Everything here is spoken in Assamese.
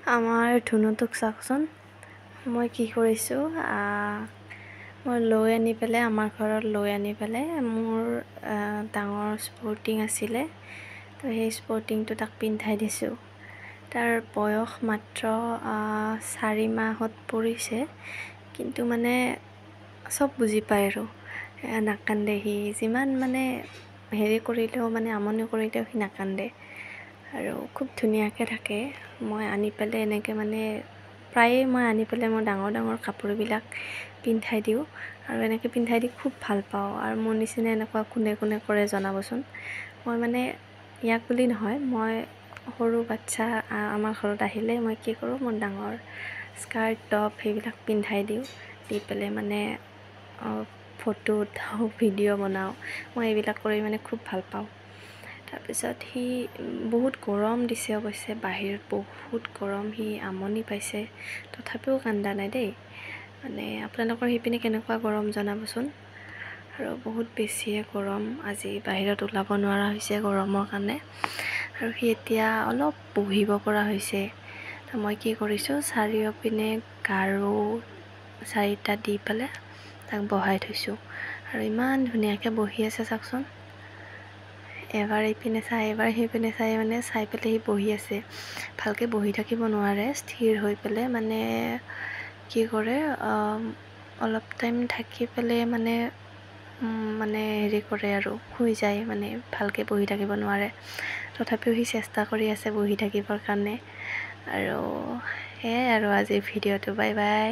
আমাৰ ধুনুটোক চাওকচোন, মই কি কৰিছোঁ, মই লৈ আনি পেলাই আমাৰ ঘৰত লৈ আনি পেলাই মোৰ ডাঙৰ স্পৰ্টিং আছিলে, তো সেই স্পৰ্টিংটো তাক পিন্ধাই দিছোঁ। তাৰ বয়স মাত্ৰ 4 মাহত পৰিছে, কিন্তু মানে চব বুজি পায় আৰু নাকান্দে সি। যিমান মানে হেৰি কৰিলেও মানে আমনি কৰিলেও সি নাকান্দে আৰু খুব ধুনীয়াকৈ থাকে। মই আনি পেলাই এনেকৈ মানে প্ৰায়ে মই আনি পেলাই মোৰ ডাঙৰ ডাঙৰ কাপোৰবিলাক পিন্ধাই দিওঁ আৰু এনেকৈ পিন্ধাই দি খুব ভাল পাওঁ। আৰু মোৰ নিচিনা এনেকুৱা কোনে কোনে কৰে জনাবচোন। মই মানে ইয়াক বুলি নহয়, মই সৰু বাচ্ছা আমাৰ ঘৰত আহিলে মই কি কৰোঁ, মোৰ ডাঙৰ স্কাৰ্ট টপ সেইবিলাক পিন্ধাই দিওঁ, দি পেলাই মানে ফটো উঠাওঁ, ভিডিঅ' বনাওঁ। মই এইবিলাক কৰি মানে খুব ভাল পাওঁ। তাৰপিছত সি বহুত গৰম দিছে অৱশ্যে, বাহিৰত বহুত গৰম, সি আমনি পাইছে, তথাপিও কান্দা নাই দেই। মানে আপোনালোকৰ সেইপিনে কেনেকুৱা গৰম জনাবচোন। আৰু বহুত বেছিয়ে গৰম, আজি বাহিৰত ওলাব নোৱাৰা হৈছে গৰমৰ কাৰণে। আৰু সি এতিয়া অলপ বহিব পৰা হৈছে। মই কি কৰিছোঁ, চাৰিওপিনে গাৰু 4টা দি পেলাই তাক বহাই থৈছোঁ আৰু ইমান ধুনীয়াকৈ বহি আছে চাওকচোন। এবাৰ ইপিনে চাই এবাৰ সেইপিনে চাই, মানে চাই পেলাই সি বহি আছে। ভালকৈ বহি থাকিব নোৱাৰে, স্থিৰ হৈ পেলাই মানে কি কৰে, অলপ টাইম থাকি পেলাই মানে হেৰি কৰে আৰু শুই যায়, মানে ভালকৈ বহি থাকিব নোৱাৰে। তথাপিও সি চেষ্টা কৰি আছে বহি থাকিবৰ কাৰণে। আৰু সেয়াই আৰু আজিৰ ভিডিঅ'টো, বাই বাই।